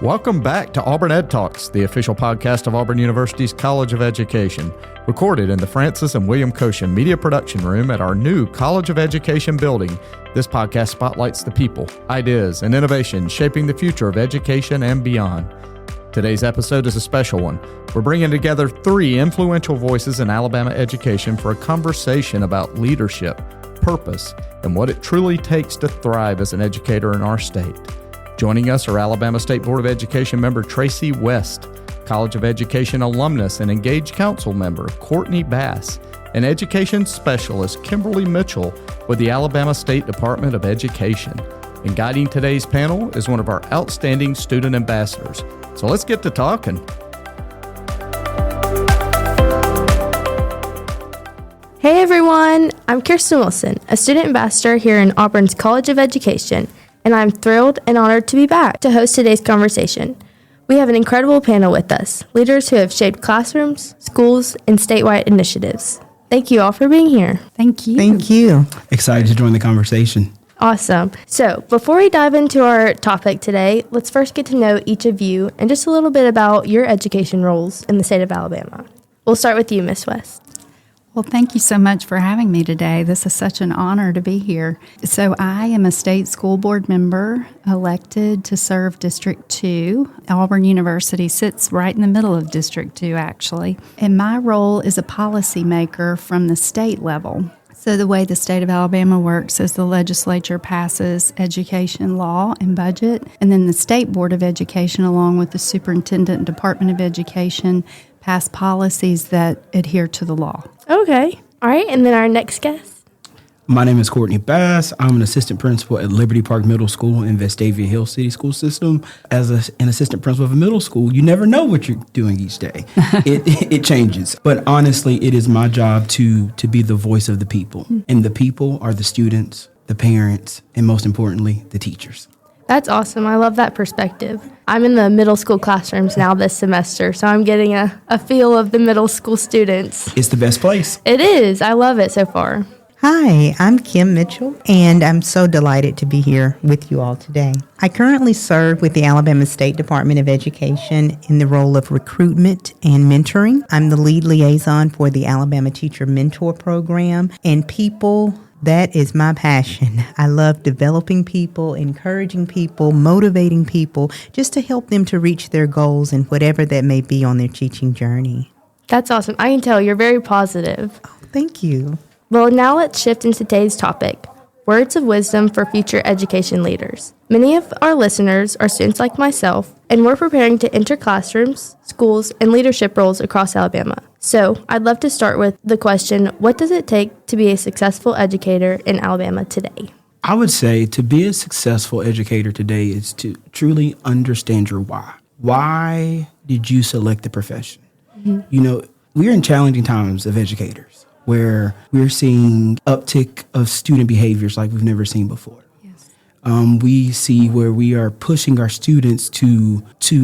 Welcome back to Auburn Ed Talks, the official podcast of Auburn University's College of Education, recorded in the Francis and William Koshin Media Production Room at our new College of Education building. This podcast spotlights the people, ideas, and innovation shaping the future of education and beyond. Today's episode is a special one. We're bringing together three influential voices in Alabama education for a conversation about leadership, purpose, and what it truly takes to thrive as an educator in our state. Joining us are Alabama State Board of Education member Tracie West, College of Education alumnus and engaged council member Courtney Bass, and education specialist Kimberly Mitchell with the Alabama State Department of Education. And guiding today's panel is one of our outstanding student ambassadors. So let's get to talking. Hey everyone, I'm Kirsten Wilson, a student ambassador here in Auburn's College of Education, and I'm thrilled and honored to be back to host today's conversation. We have an incredible panel with us, leaders who have shaped classrooms, schools, and statewide initiatives. Thank you all for being here. Thank you. Thank you. Excited to join the conversation. Awesome. So before we dive into our topic today, let's first get to know each of you and just a little bit about your education roles in the state of Alabama. We'll start with you, Ms. West. Well, thank you so much for having me today. This is such an honor to be here. So I am a state school board member elected to serve District 2. Auburn University sits right in the middle of District 2, actually. And my role is a policymaker from the state level. So the way the state of Alabama works is the legislature passes education law and budget, and then the State Board of Education, along with the superintendent and Department of Education, pass policies that adhere to the law. Okay. All right. And then our next guest. My name is Courtney Bass. I'm an assistant principal at Liberty Park Middle School in Vestavia Hill City School System. As an assistant principal of a middle school, you never know what you're doing each day. It changes. But honestly, it is my job to be the voice of the people. And the people are the students, the parents, and most importantly, the teachers. That's awesome. I love that perspective. I'm in the middle school classrooms now this semester, so I'm getting a feel of the middle school students. It's the best place. It is. I love it so far. Hi, I'm Kim Mitchell, and I'm so delighted to be here with you all today. I currently serve with the Alabama State Department of Education in the role of recruitment and mentoring. I'm the lead liaison for the Alabama Teacher Mentor Program, and people, that is my passion. I love developing people, encouraging people, motivating people, just to help them to reach their goals and whatever that may be on their teaching journey. That's awesome. I can tell you're very positive. Oh, thank you. Well, now let's shift into today's topic, words of wisdom for future education leaders. Many of our listeners are students like myself, and we're preparing to enter classrooms, schools, and leadership roles across Alabama. So I'd love to start with the question, what does it take to be a successful educator in Alabama today? I would say to be a successful educator today is to truly understand your why. Why did you select the profession? Mm-hmm. You know, we're in challenging times of educators, where we're seeing uptick of student behaviors like we've never seen before. Yes. We see where we are pushing our students to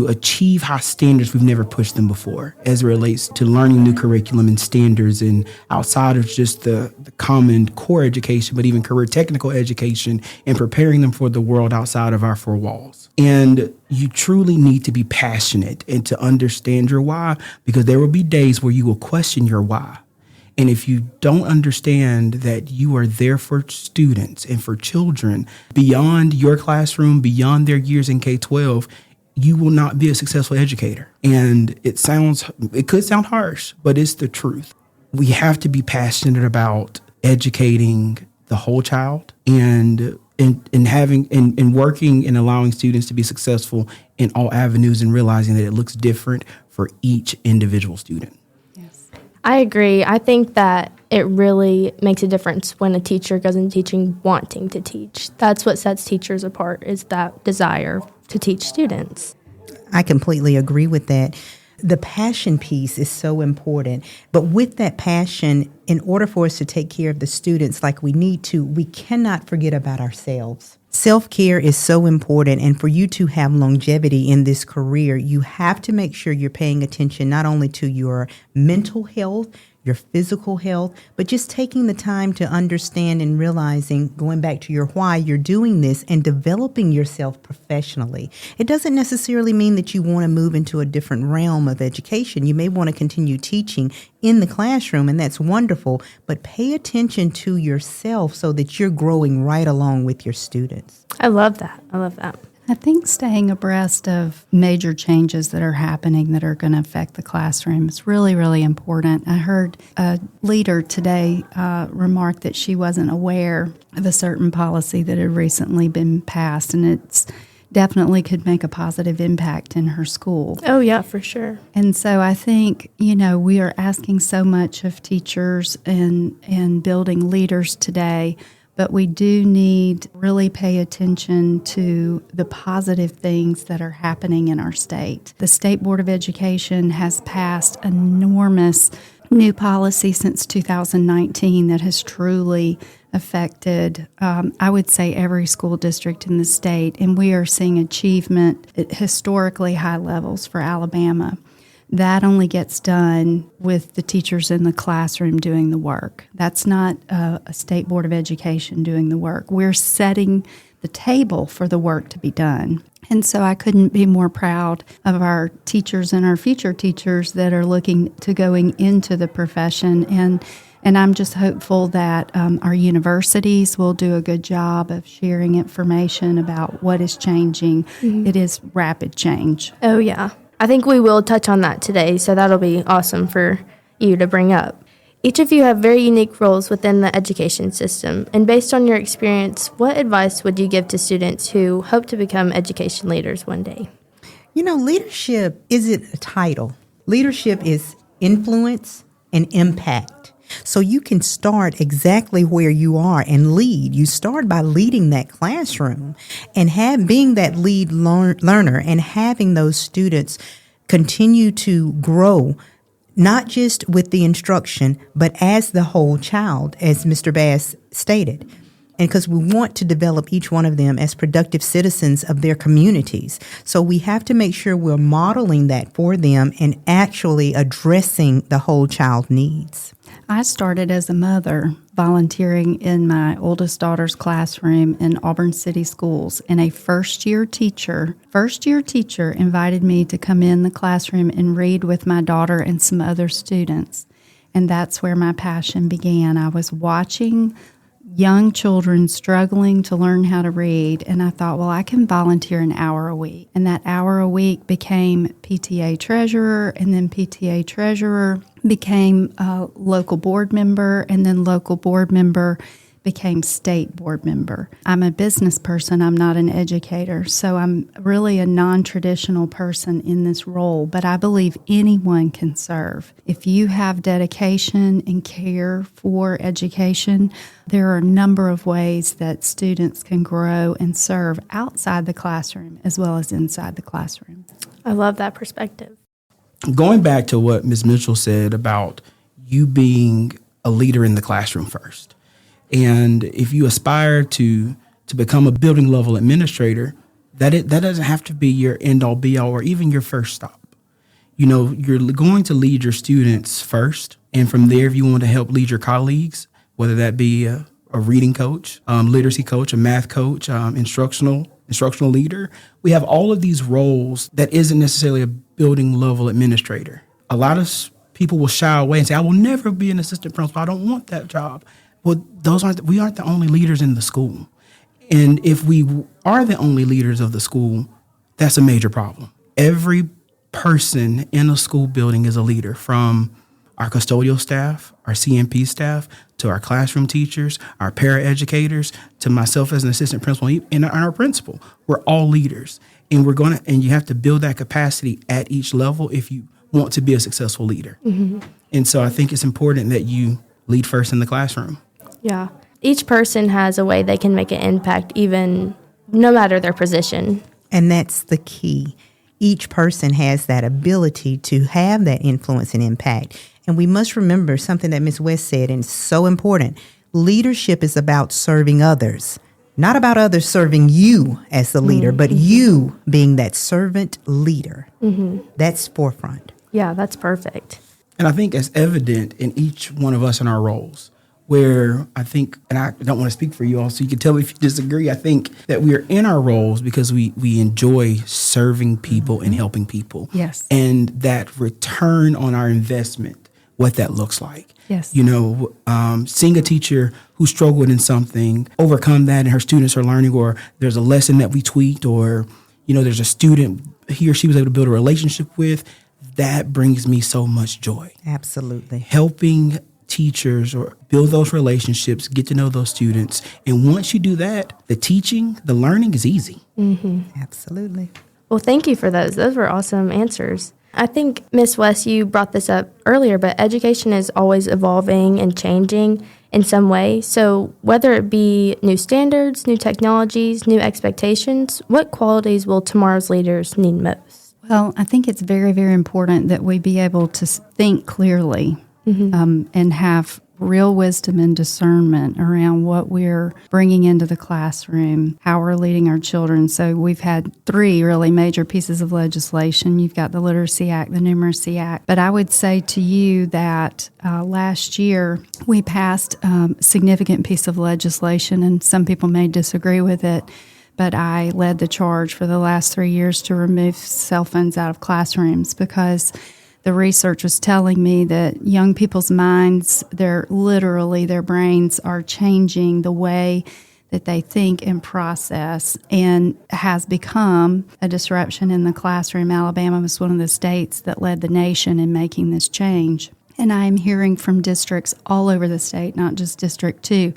achieve high standards we've never pushed them before as it relates to learning new curriculum and standards, and outside of just the common core education, but even career technical education, and preparing them for the world outside of our four walls. And you truly need to be passionate and to understand your why, because there will be days where you will question your why. And if you don't understand that you are there for students and for children beyond your classroom, beyond their years in K-12, you will not be a successful educator. And it could sound harsh, but it's the truth. We have to be passionate about educating the whole child and working and allowing students to be successful in all avenues, and realizing that it looks different for each individual student. I agree. I think that it really makes a difference when a teacher goes into teaching wanting to teach. That's what sets teachers apart, is that desire to teach students. I completely agree with that. The passion piece is so important. But with that passion, in order for us to take care of the students like we need to, we cannot forget about ourselves. Self-care is so important, and for you to have longevity in this career, you have to make sure you're paying attention not only to your mental health, your physical health, but just taking the time to understand and realizing, going back to your why you're doing this and developing yourself professionally. It doesn't necessarily mean that you want to move into a different realm of education. You may want to continue teaching in the classroom, and that's wonderful, but pay attention to yourself so that you're growing right along with your students. I love that. I love that. I think staying abreast of major changes that are happening that are going to affect the classroom is really, really important. I heard a leader today remark that she wasn't aware of a certain policy that had recently been passed, and it's definitely could make a positive impact in her school. Oh, yeah, for sure. And so I think, we are asking so much of teachers and building leaders today, but we do need really pay attention to the positive things that are happening in our state. The State Board of Education has passed enormous new policy since 2019 that has truly affected, I would say, every school district in the state, and we are seeing achievement at historically high levels for Alabama. That only gets done with the teachers in the classroom doing the work. That's not a State Board of Education doing the work. We're setting the table for the work to be done. And so I couldn't be more proud of our teachers and our future teachers that are looking to going into the profession. And I'm just hopeful that our universities will do a good job of sharing information about what is changing. Mm-hmm. It is rapid change. Oh, yeah. I think we will touch on that today, so that'll be awesome for you to bring up. Each of you have very unique roles within the education system, and based on your experience, what advice would you give to students who hope to become education leaders one day? Leadership isn't a title. Leadership is influence and impact. So you can start exactly where you are and lead. You start by leading that classroom and being that lead learner and having those students continue to grow, not just with the instruction, but as the whole child, as Mr. Bass stated. And because we want to develop each one of them as productive citizens of their communities. So we have to make sure we're modeling that for them and actually addressing the whole child needs. I started as a mother volunteering in my oldest daughter's classroom in Auburn City Schools, and a first-year teacher invited me to come in the classroom and read with my daughter and some other students. And that's where my passion began. I was watching young children struggling to learn how to read, and I thought, well, I can volunteer an hour a week. And that hour a week became PTA treasurer, and then PTA treasurer became a local board member, and then local board member became state board member. I'm a business person. I'm not an educator, so I'm really a non-traditional person in this role, but I believe anyone can serve. If you have dedication and care for education, there are a number of ways that students can grow and serve outside the classroom as well as inside the classroom. I love that perspective. Going back to what Ms. Mitchell said about you being a leader in the classroom first. And if you aspire to become a building level administrator, that doesn't have to be your end all be all or even your first stop. You're going to lead your students first. And from there, if you want to help lead your colleagues, whether that be a reading coach, literacy coach, a math coach, instructional leader, we have all of these roles that isn't necessarily a building level administrator. A lot of people will shy away and say, I will never be an assistant principal. I don't want that job. Well, we aren't the only leaders in the school. And if we are the only leaders of the school, that's a major problem. Every person in a school building is a leader, from our custodial staff, our CMP staff, to our classroom teachers, our paraeducators, to myself as an assistant principal, and our principal. We're all leaders. And you have to build that capacity at each level if you want to be a successful leader. Mm-hmm. And so I think it's important that you lead first in the classroom. Yeah. Each person has a way they can make an impact, even no matter their position. And that's the key. Each person has that ability to have that influence and impact. And we must remember something that Ms. West said, and it's so important. Leadership is about serving others, not about others serving you as the leader, but you being that servant leader. Mm-hmm. That's forefront. Yeah, that's perfect. And I think it's evident in each one of us in our roles, where I think, and I don't want to speak for you all, so you can tell me if you disagree, I think that we are in our roles because we enjoy serving people and helping people. Yes. And that return on our investment, what that looks like. Yes. Seeing a teacher who struggled in something, overcome that, and her students are learning, or there's a lesson that we tweaked, or, there's a student he or she was able to build a relationship with, that brings me so much joy. Absolutely. Helping teachers or build those relationships, get to know those students. And once you do that, the teaching, the learning is easy. Mm-hmm. Absolutely. Well, thank you for those. Those were awesome answers. I think, Ms. West, you brought this up earlier, but education is always evolving and changing in some way. So whether it be new standards, new technologies, new expectations, what qualities will tomorrow's leaders need most? Well, I think it's very, very important that we be able to think clearly and have real wisdom and discernment around what we're bringing into the classroom, how we're leading our children. So we've had 3 really major pieces of legislation. You've got the Literacy Act, the Numeracy Act. But I would say to you that last year we passed a significant piece of legislation, and some people may disagree with it, but I led the charge for the last 3 years to remove cell phones out of classrooms because the research was telling me that young people's minds, their brains are changing the way that they think and process, and has become a disruption in the classroom. Alabama was one of the states that led the nation in making this change. And I am hearing from districts all over the state, not just District 2.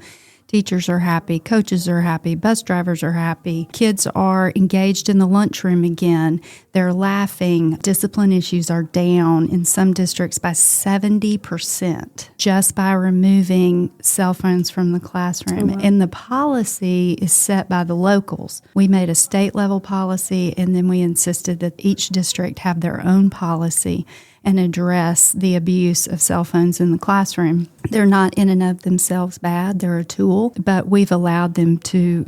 Teachers are happy, coaches are happy, bus drivers are happy, kids are engaged in the lunchroom again, they're laughing. Discipline issues are down in some districts by 70% just by removing cell phones from the classroom. Oh, wow. And the policy is set by the locals. We made a state level policy, and then we insisted that each district have their own policy and address the abuse of cell phones in the classroom. They're not in and of themselves bad. They're a tool, but we've allowed them to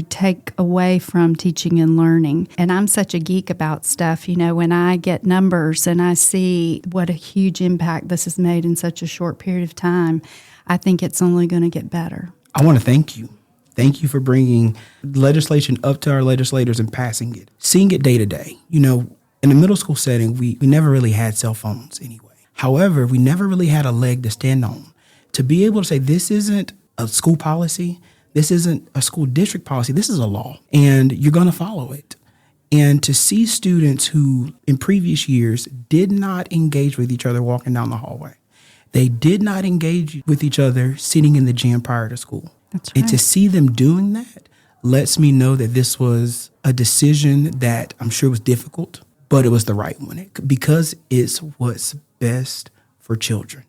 take away from teaching and learning. And I'm such a geek about stuff. When I get numbers and I see what a huge impact this has made in such a short period of time, I think it's only going to get better. I want to thank you. Thank you for bringing legislation up to our legislators and passing it, seeing it day to day. In the middle school setting, we never really had cell phones anyway. However, we never really had a leg to stand on. To be able to say, this isn't a school policy, this isn't a school district policy, this is a law, and you're going to follow it. And to see students who in previous years did not engage with each other walking down the hallway. They did not engage with each other sitting in the gym prior to school. That's right. And to see them doing that lets me know that this was a decision that I'm sure was difficult, but it was the right one because it's what's best for children.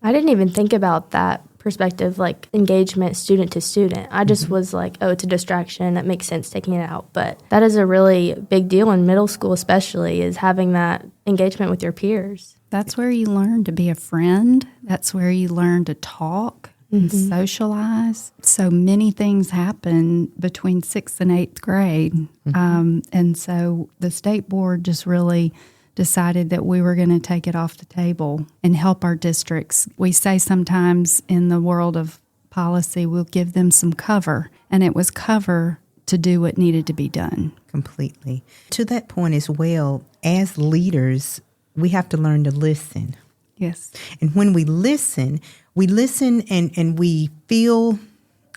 I didn't even think about that perspective, like engagement student to student. I just was like, oh, it's a distraction. That makes sense taking it out. But that is a really big deal in middle school especially, is having that engagement with your peers. That's where you learn to be a friend. That's where you learn to talk and socialize. So many things happen between 6th and 8th grade. And so the state board just really decided that we were going to take it off the table and help our districts. We say sometimes in the world of policy, we'll give them some cover, and it was cover to do what needed to be done. Completely. To that point as well, as leaders, we have to learn to listen. Yes. And when we listen and we feel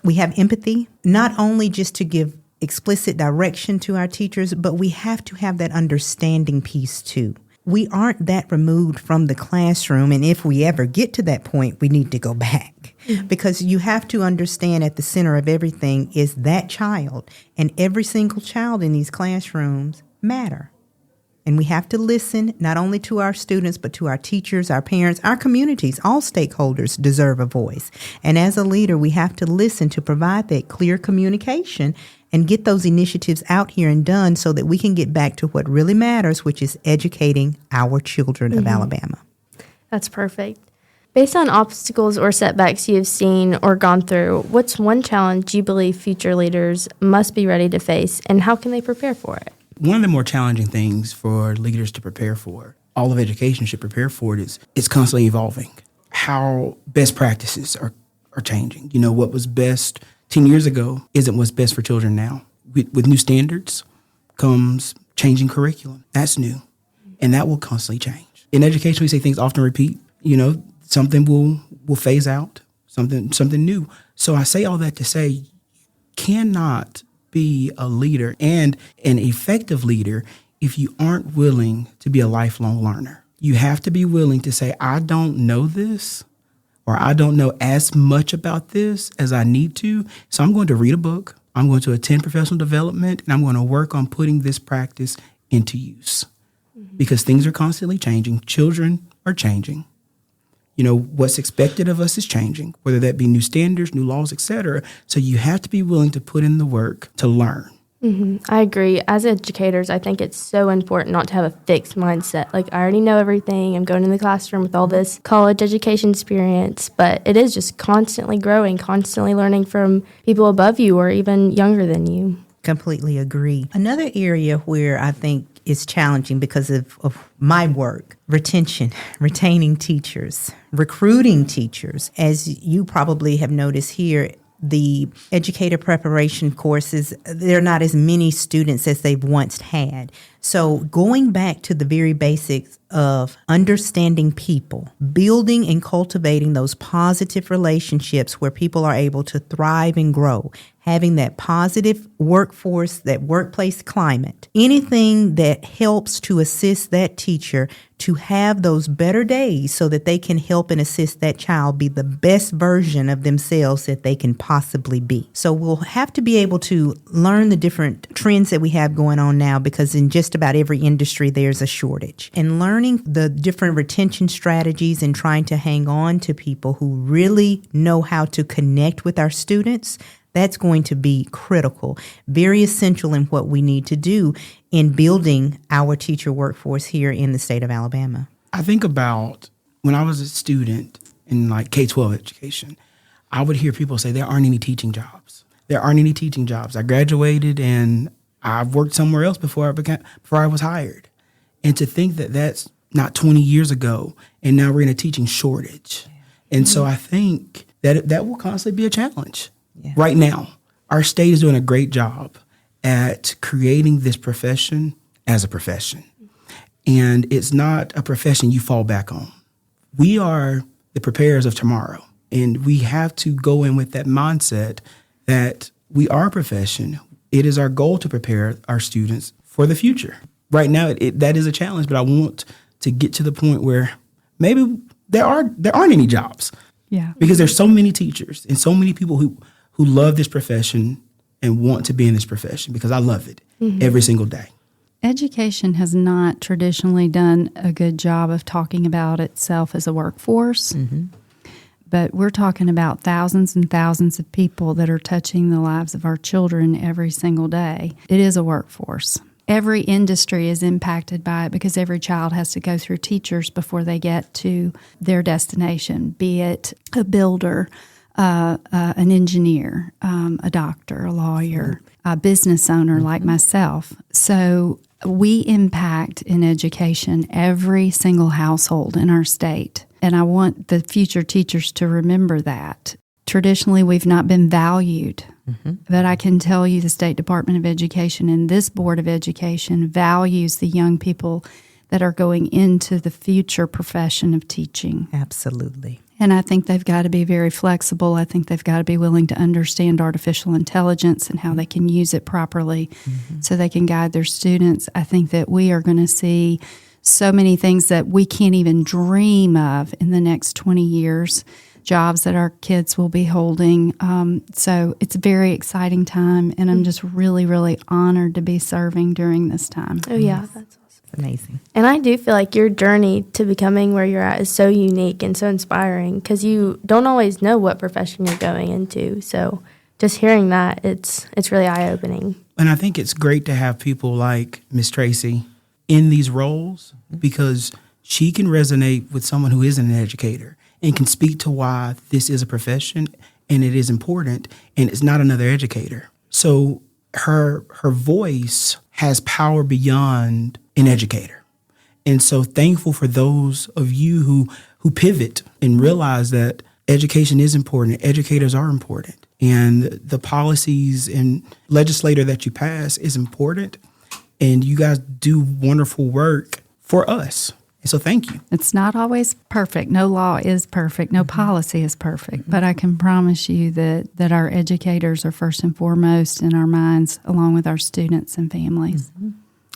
we have empathy, not only just to give explicit direction to our teachers, but we have to have that understanding piece too. We aren't that removed from the classroom, and if we ever get to that point, we need to go back. Because you have to understand at the center of everything is that child, and every single child in these classrooms matter. And we have to listen not only to our students, but to our teachers, our parents, our communities. All stakeholders deserve a voice. And as a leader, we have to listen to provide that clear communication and get those initiatives out here and done so that we can get back to what really matters, which is educating our children of Alabama. That's perfect. Based on obstacles or setbacks you have seen or gone through, what's one challenge you believe future leaders must be ready to face, and how can they prepare for it? One of the more challenging things for leaders to prepare for all of education should prepare for it is it's constantly evolving. How best practices are changing. You know, what was best 10 years ago isn't what's best for children now. With new standards comes changing curriculum. That's new. And that will constantly change. In education, we say things often repeat. You know, something will phase out, something new. So I say all that to say you cannot be a leader and an effective leader if you aren't willing to be a lifelong learner. You have to be willing to say, I don't know this, or I don't know as much about this as I need to. So I'm going to read a book. I'm going to attend professional development, and I'm going to work on putting this practice into use. Because things are constantly changing. Children are changing. You know, what's expected of us is changing, whether that be new standards, new laws, etc. So you have to be willing to put in the work to learn. I agree. As educators, I think it's so important not to have a fixed mindset. Like, I already know everything. I'm going in the classroom with all this college education experience, but it is just constantly growing, constantly learning from people above you or even younger than you. Completely agree. Another area where I think is challenging because of my work, retaining teachers, recruiting teachers. As you probably have noticed here, the educator preparation courses, there are not as many students as they've once had. So going back to the very basics of understanding people, building and cultivating those positive relationships where people are able to thrive and grow, having that positive workforce, that workplace climate, anything that helps to assist that teacher to have those better days so that they can help and assist that child be the best version of themselves that they can possibly be. So we'll have to be able to learn the different trends that we have going on now, because in just about every industry there's a shortage. And learning the different retention strategies and trying to hang on to people who really know how to connect with our students, that's going to be critical, very essential in what we need to do in building our teacher workforce here in the state of Alabama. I think about when I was a student in like K-12 education, I would hear people say there aren't any teaching jobs. There aren't any teaching jobs. I graduated and I've worked somewhere else before I was hired. And to think that that's not 20 years ago, and now we're in a teaching shortage. And so I think that will constantly be a challenge. Yeah. Right now, our state is doing a great job at creating this profession as a profession. And it's not a profession you fall back on. We are the preparers of tomorrow. And we have to go in with that mindset that we are a profession. It is our goal to prepare our students for the future. Right now, that is a challenge, but I want to get to the point where maybe there aren't any jobs. Yeah. Because there's so many teachers and so many people who love this profession and want to be in this profession, because I love it every single day. Education has not traditionally done a good job of talking about itself as a workforce, but we're talking about thousands and thousands of people that are touching the lives of our children every single day. It is a workforce. Every industry is impacted by it because every child has to go through teachers before they get to their destination, be it a builder, an engineer, a doctor, a lawyer, a business owner like myself. So we impact in education every single household in our state. And I want the future teachers to remember that. Traditionally, we've not been valued. But I can tell you the State Department of Education and this Board of Education values the young people that are going into the future profession of teaching. Absolutely. And I think they've got to be very flexible. I think they've got to be willing to understand artificial intelligence and how they can use it properly so they can guide their students. I think that we are going to see so many things that we can't even dream of in the next 20 years, jobs that our kids will be holding. So it's a very exciting time, and I'm just really, really honored to be serving during this time. Oh, yeah, that's awesome. Amazing. And I do feel like your journey to becoming where you're at is so unique and so inspiring, because you don't always know what profession you're going into. So just hearing that, it's really eye-opening. And I think it's great to have people like Miss Tracie in these roles, because she can resonate with someone who isn't an educator and can speak to why this is a profession and it is important and it's not another educator. So her voice has power beyond an educator. And so thankful for those of you who pivot and realize that education is important. Educators are important. And the policies and legislator that you pass is important. And you guys do wonderful work for us. And so thank you. It's not always perfect. No law is perfect. No policy is perfect. But I can promise you that our educators are first and foremost in our minds, along with our students and families.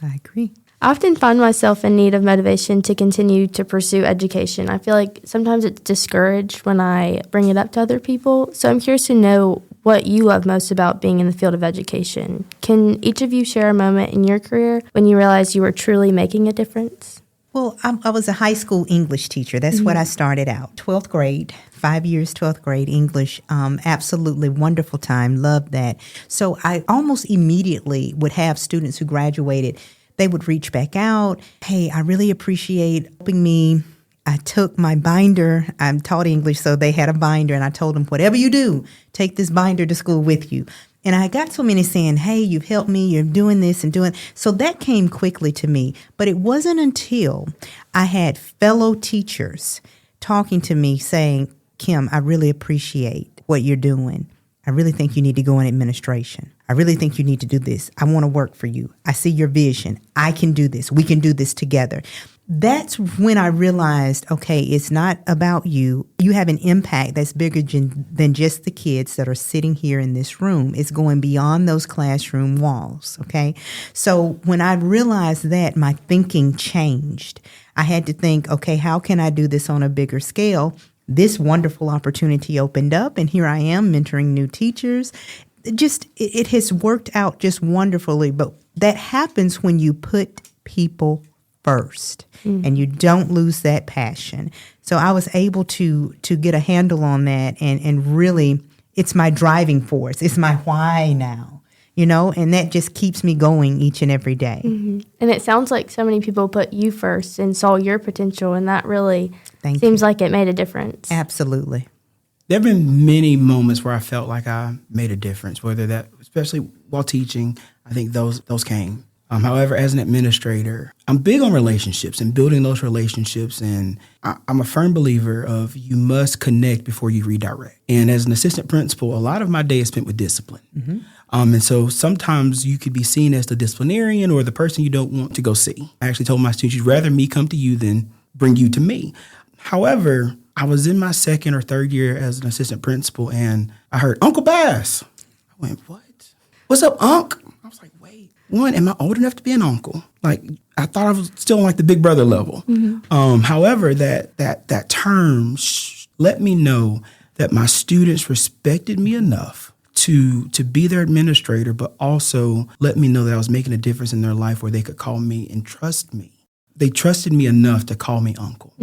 I agree. I often find myself in need of motivation to continue to pursue education. I feel like sometimes it's discouraged when I bring it up to other people. So I'm curious to know what you love most about being in the field of education. Can each of you share a moment in your career when you realized you were truly making a difference? Well, I was a high school English teacher. That's what I started out. 12th grade, 5 years, 12th grade English. Absolutely wonderful time. Loved that. So I almost immediately would have students who graduated. They would reach back out. Hey, I really appreciate helping me. I took my binder. I'm taught English, so they had a binder, and I told them, whatever you do, take this binder to school with you. And I got so many saying, hey, you've helped me, you're doing this and doing. So that came quickly to me. But it wasn't until I had fellow teachers talking to me saying, Kim, I really appreciate what you're doing. I really think you need to go in administration. I really think you need to do this. I want to work for you. I see your vision. I can do this. We can do this together. That's when I realized, okay, it's not about you. You have an impact that's bigger than just the kids that are sitting here in this room. It's going beyond those classroom walls, okay? So when I realized that, my thinking changed. I had to think, okay, how can I do this on a bigger scale? This wonderful opportunity opened up, and here I am mentoring new teachers. It has worked out just wonderfully, but that happens when you put people first and you don't lose that passion. So I was able to get a handle on that, and really it's my driving force. It's my why now, and that just keeps me going each and every day. And it sounds like so many people put you first and saw your potential, and that really seems like it made a difference. Absolutely. There have been many moments where I felt like I made a difference, whether that, especially while teaching, I think those came. However, as an administrator, I'm big on relationships and building those relationships. And I'm a firm believer of you must connect before you redirect. And as an assistant principal, a lot of my day is spent with discipline. And so sometimes you could be seen as the disciplinarian or the person you don't want to go see. I actually told my students, you'd rather me come to you than bring you to me. However, I was in my second or third year as an assistant principal, and I heard, Uncle Bass. I went, what? What's up, Unc? I was like, wait. One, am I old enough to be an uncle? Like, I thought I was still on like the big brother level. However, that term let me know that my students respected me enough to be their administrator, but also let me know that I was making a difference in their life where they could call me and trust me. They trusted me enough to call me uncle.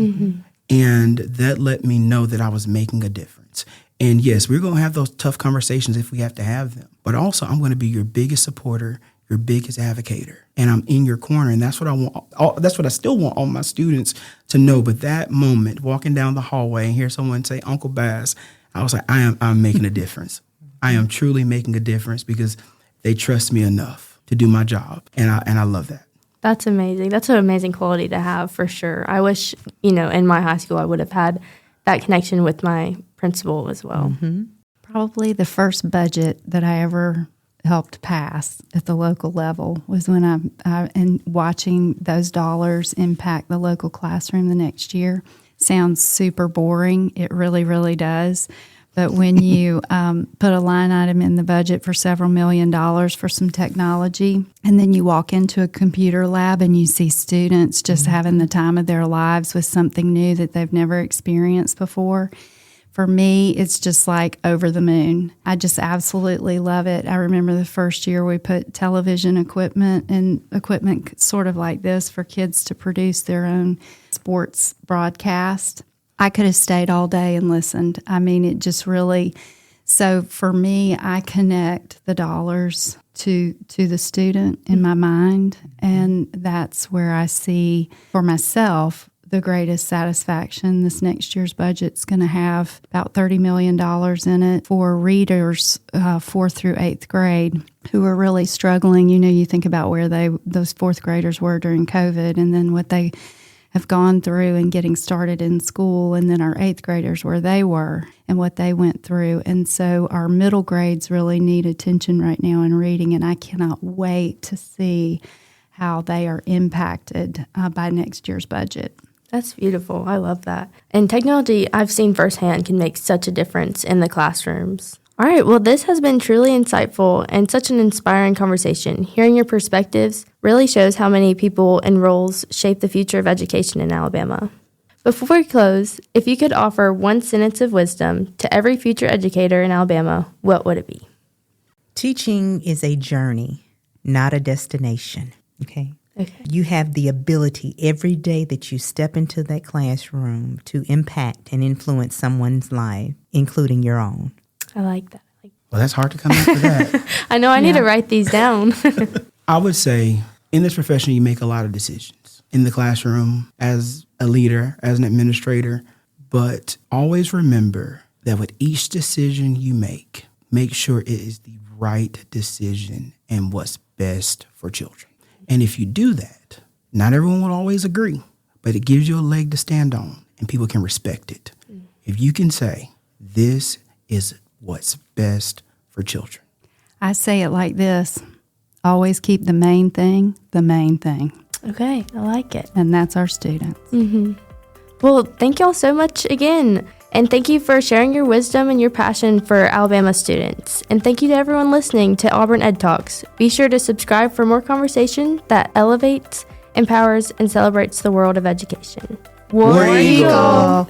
And that let me know that I was making a difference. And yes, we're going to have those tough conversations if we have to have them. But also, I'm going to be your biggest supporter, your biggest advocator. And I'm in your corner. And that's what I want. That's what I still want all my students to know. But that moment, walking down the hallway and hear someone say, Uncle Bass, I was like, I'm making a difference. I am truly making a difference because they trust me enough to do my job. And I love that. That's amazing. That's an amazing quality to have, for sure. I wish, in my high school I would have had that connection with my principal as well. Probably the first budget that I ever helped pass at the local level was when and watching those dollars impact the local classroom the next year. Sounds super boring. It really, really does. But when you put a line item in the budget for several $1 million for some technology, and then you walk into a computer lab and you see students just having the time of their lives with something new that they've never experienced before, for me, it's just like over the moon. I just absolutely love it. I remember the first year we put television equipment and equipment sort of like this for kids to produce their own sports broadcast. I could have stayed all day and listened. I mean, it just really, so for me, I connect the dollars to the student in my mind, and that's where I see for myself the greatest satisfaction. This next year's budget's going to have about $30 million in it for readers 4th through 8th grade who are really struggling. You think about where those 4th graders were during COVID, and then what they have gone through and getting started in school, and then our 8th graders where they were and what they went through. And so our middle grades really need attention right now in reading, and I cannot wait to see how they are impacted by next year's budget. That's beautiful. I love that. And technology, I've seen firsthand, can make such a difference in the classrooms. All right, well, this has been truly insightful and such an inspiring conversation. Hearing your perspectives really shows how many people and roles shape the future of education in Alabama. Before we close, if you could offer one sentence of wisdom to every future educator in Alabama, what would it be? Teaching is a journey, not a destination. Okay. You have the ability every day that you step into that classroom to impact and influence someone's life, including your own. I like that. Well, that's hard to come up with that. I know I need to write these down. I would say in this profession, you make a lot of decisions in the classroom as a leader, as an administrator, but always remember that with each decision you make sure it is the right decision and what's best for children. And if you do that, not everyone will always agree, but it gives you a leg to stand on and people can respect it. If you can say, this is what's best for children. I say it like this: always keep the main thing the main thing. Okay, I like it. And that's our students. Mm-hmm. Well, thank y'all so much again. And thank you for sharing your wisdom and your passion for Alabama students. And thank you to everyone listening to Auburn Ed Talks. Be sure to subscribe for more conversation that elevates, empowers, and celebrates the world of education. War Eagle!